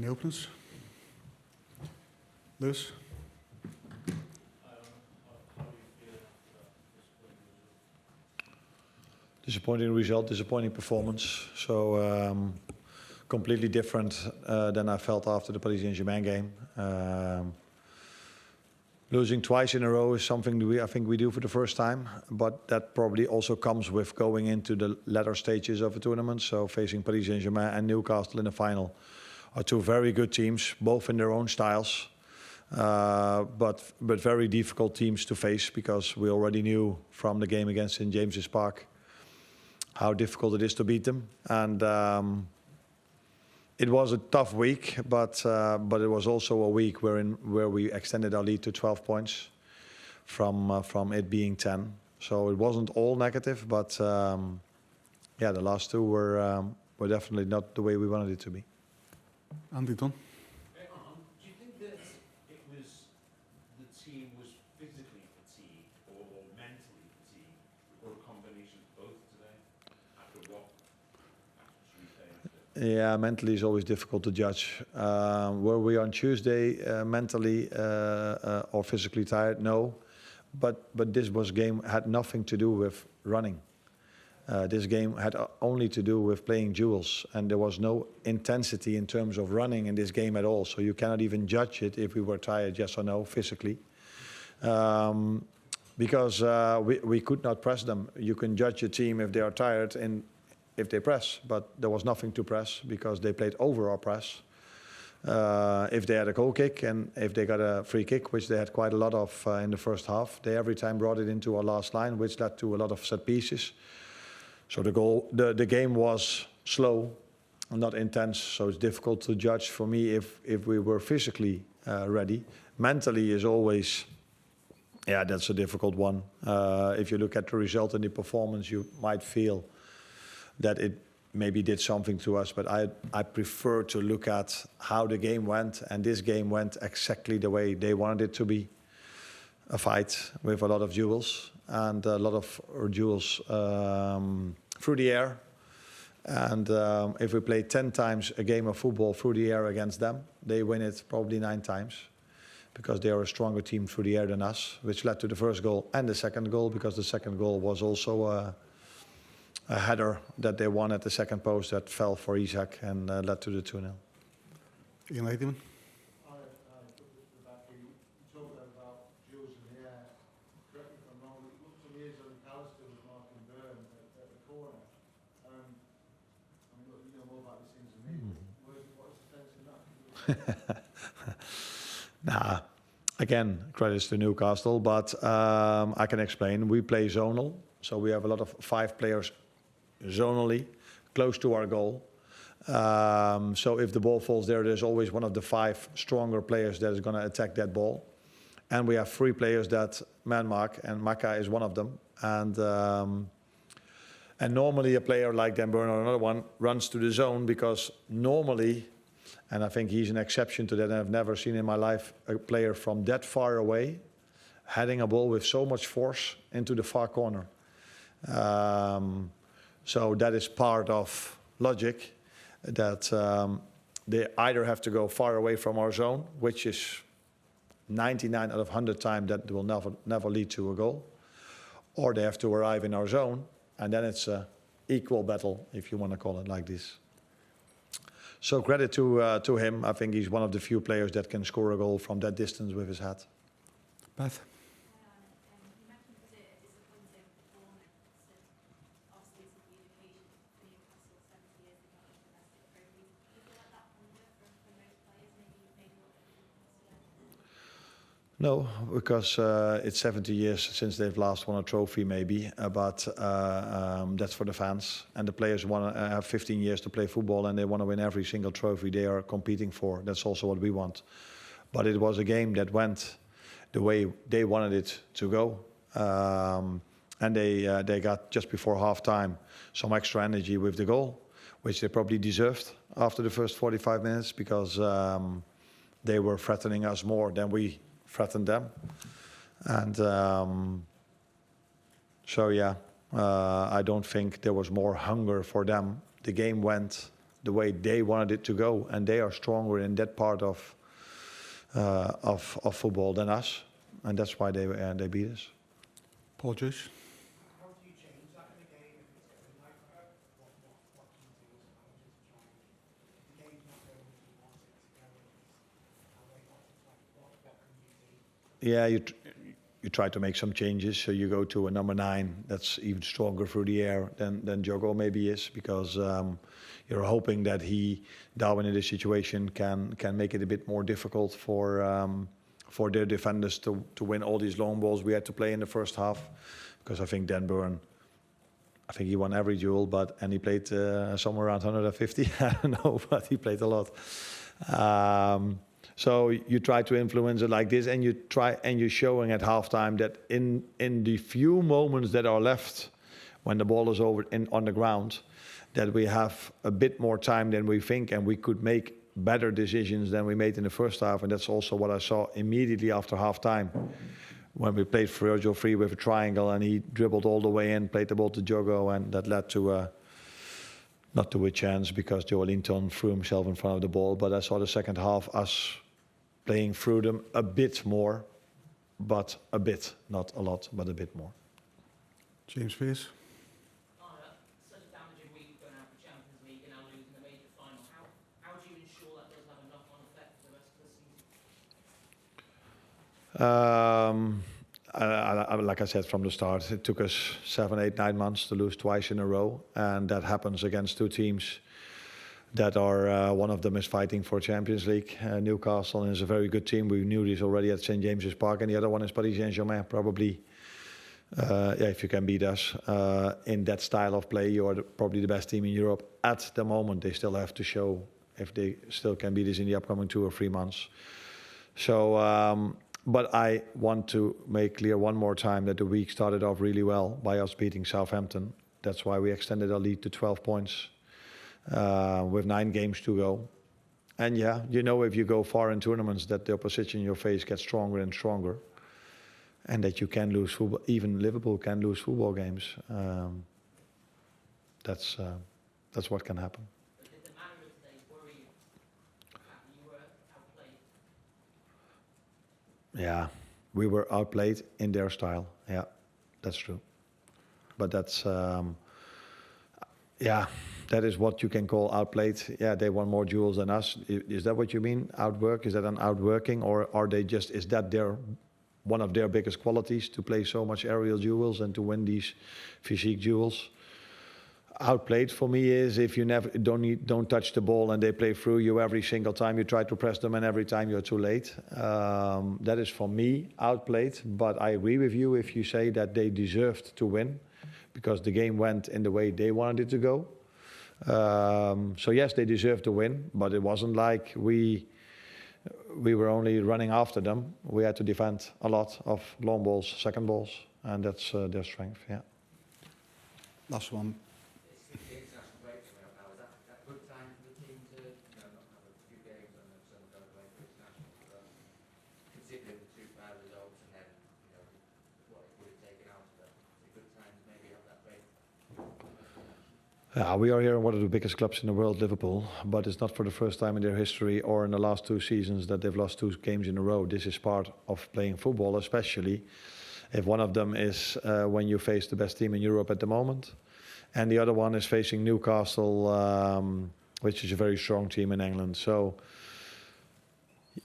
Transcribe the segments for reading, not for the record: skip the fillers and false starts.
Any openers? Lewis? Disappointing result, disappointing performance. So completely different than I felt after the Paris Saint-Germain game. Losing twice in a row is something I think we do for the first time, but that probably also comes with going into the latter stages of a tournament. So facing Paris Saint-Germain and Newcastle in the final are two very good teams, both in their own styles, but very difficult teams to face because we already knew from the game against St James's Park how difficult it is to beat them. And it was a tough week, but it was also a week where we extended our lead to 12 points from it being 10. So it wasn't all negative, but yeah, the last two were definitely not the way we wanted it to be. Andy, Don? Do you think that it was the team was physically fatigued or mentally fatigued, or a combination of both today? After what? Yeah, mentally is always difficult to judge. Were we on Tuesday mentally or physically tired? No, but this game had nothing to do with running. This game had only to do with playing duels, and there was no intensity in terms of running in this game at all. So you cannot even judge it if we were tired, yes or no, physically. Because we could not press them. You can judge a team if they are tired and if they press, but there was nothing to press because they played over our press. If they had a goal kick and if they got a free kick, which they had quite a lot of in the first half, they every time brought it into our last line, which led to a lot of set pieces. So the game was slow, not intense, so it's difficult to judge for me if we were physically ready. Mentally is always, yeah, that's a difficult one. If you look at the result and the performance, you might feel that it maybe did something to us, but I prefer to look at how the game went, and this game went exactly the way they wanted it to be. A fight with a lot of duels, and a lot of duels through the air. And if we play 10 times a game of football through the air against them, they win it probably 9 times, because they are a stronger team through the air than us, which led to the first goal and the second goal, because the second goal was also a header that they won at the second post that fell for Isaac and led to the 2-0. Ian Ladyman? Nah, again, credits to Newcastle, but I can explain. We play zonal, so we have a lot of 5 players zonally, close to our goal. So if the ball falls there, there's always one of the 5 stronger players that is going to attack that ball. And we have 3 players that man mark, and Maka is one of them. And normally a player like Dan Burn or another one runs to the zone, because normally, and I think he's an exception to that, and I've never seen in my life a player from that far away heading a ball with so much force into the far corner. So that is part of logic, that they either have to go far away from our zone, which is 99 out of 100 times that will never lead to a goal, or they have to arrive in our zone, and then it's an equal battle, if you want to call it like this. So credit to him. I think he's one of the few players that can score a goal from that distance with his head. Beth? No, because it's 70 years since they've last won a trophy, maybe, but that's for the fans. And the players want to have 15 years to play football, and they want to win every single trophy they are competing for. That's also what we want. But it was a game that went the way they wanted it to go. And they got, just before half-time, some extra energy with the goal, which they probably deserved after the first 45 minutes, because they were threatening us more than we threatened them. And so yeah, I don't think there was more hunger for them. The game went the way they wanted it to go, and they are stronger in that part of football than us, and that's why they beat us. Paul Joyce. How do you change that in a game if it's going like that? What can you do as a manager to try and if the game's not going as you want it to go and it's away off the flank, what can you do? Yeah, you try to make some changes. So you go to a number 9 that's even stronger through the air than Jogo maybe is, because you're hoping that Darwin in this situation can make it a bit more difficult for their defenders to win all these long balls we had to play in the first half. Because I think Dan Burn, I think he won every duel, and he played somewhere around 150. I don't know, but he played a lot. So you try to influence it like this, and you're showing at halftime that in the few moments that are left when the ball is on the ground, that we have a bit more time than we think, and we could make better decisions than we made in the first half. And that's also what I saw immediately after halftime, when we played Virgil free with a triangle, and he dribbled all the way in, played the ball to Jogo, and that led to not to a chance because Joe Linton threw himself in front of the ball. But I saw the second half us playing through them a bit more, but a bit, not a lot, but a bit more. James Pearce. Such a damaging week going out for Champions League and now losing the major final. How do you ensure that doesn't have a knock-on effect for the rest of the season? Like I said from the start, it took us 7, 8, 9 months to lose twice in a row, and that happens against 2 teams that are, one of them is fighting for Champions League, Newcastle, and is a very good team. We knew this already at St. James's Park, and the other one is Paris Saint-Germain. Probably, if you can beat us in that style of play, you are probably the best team in Europe at the moment. They still have to show if they still can beat us in the upcoming 2 or 3 months. So, but I want to make clear one more time that the week started off really well by us beating Southampton. That's why we extended our lead to 12 points. With 9 games to go. And yeah, you know, if you go far in tournaments, that the opposition in your face gets stronger and stronger, and that you can lose football. Even Liverpool can lose football games. That's what can happen. But did the manager today worry you that you were outplayed? Yeah, we were outplayed in their style. Yeah, that's true. But that's yeah. That is what you can call outplayed. Yeah, they won more duels than us. Is that what you mean? Outwork? Is that an outworking, or are they just? Is that one of their biggest qualities, to play so much aerial duels and to win these physique duels? Outplayed for me is if you never don't touch the ball and they play through you every single time you try to press them, and every time you're too late. That is for me outplayed. But I agree with you if you say that they deserved to win, because the game went in the way they wanted it to go. So yes, they deserved to win, but it wasn't like we were only running after them. We had to defend a lot of long balls, second balls, and that's their strength. Yeah. Last one. It's the international break coming up now. Is that a good time for the team to not have a few games and then some go away for international? Considering the 2 bad results and then what it would have taken out of them, it's a good time to maybe have that break. Yeah, we are here in one of the biggest clubs in the world, Liverpool, but it's not for the first time in their history or in the last 2 seasons that they've lost 2 games in a row. This is part of playing football, especially if one of them is when you face the best team in Europe at the moment, and the other one is facing Newcastle, which is a very strong team in England. So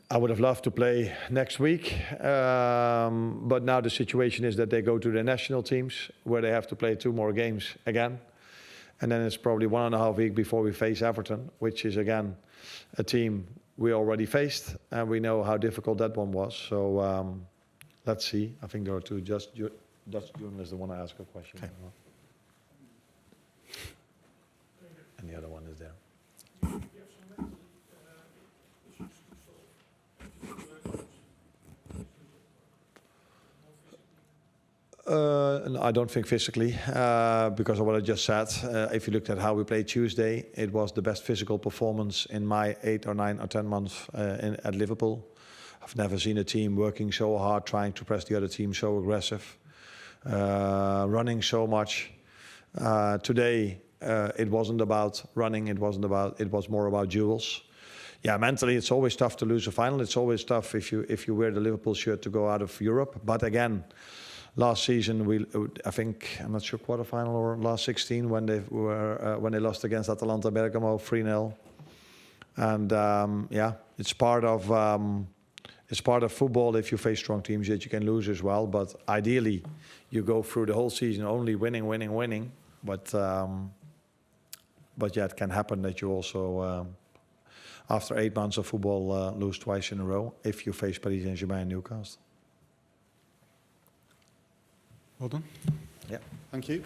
I would have loved to play next week, but now the situation is that they go to the national teams where they have to play 2 more games again. And then it's probably 1.5 weeks before we face Everton, which is again a team we already faced, and we know how difficult that one was. So let's see. I think there are 2. Dutch journalists that want to ask a question. Okay. And the other one is there. I don't think physically, because of what I just said. If you looked at how we played Tuesday, it was the best physical performance in my 8 or 9 or 10 months at Liverpool. I've never seen a team working so hard, trying to press the other team, so aggressive, running so much. Today, It wasn't about running. It was more about duels. Yeah, mentally it's always tough to lose a final. It's always tough if you wear the Liverpool shirt to go out of Europe. But again, last season I think, I'm not sure, quarterfinal or last 16 when they lost against Atalanta Bergamo 3-0. And yeah, it's part of football. If you face strong teams, that you can lose as well. But ideally, you go through the whole season only winning. But yeah, it can happen that you also, after 8 months of football, lose twice in a row if you face Paris Saint-Germain and Newcastle. Well done. Yeah. Thank you.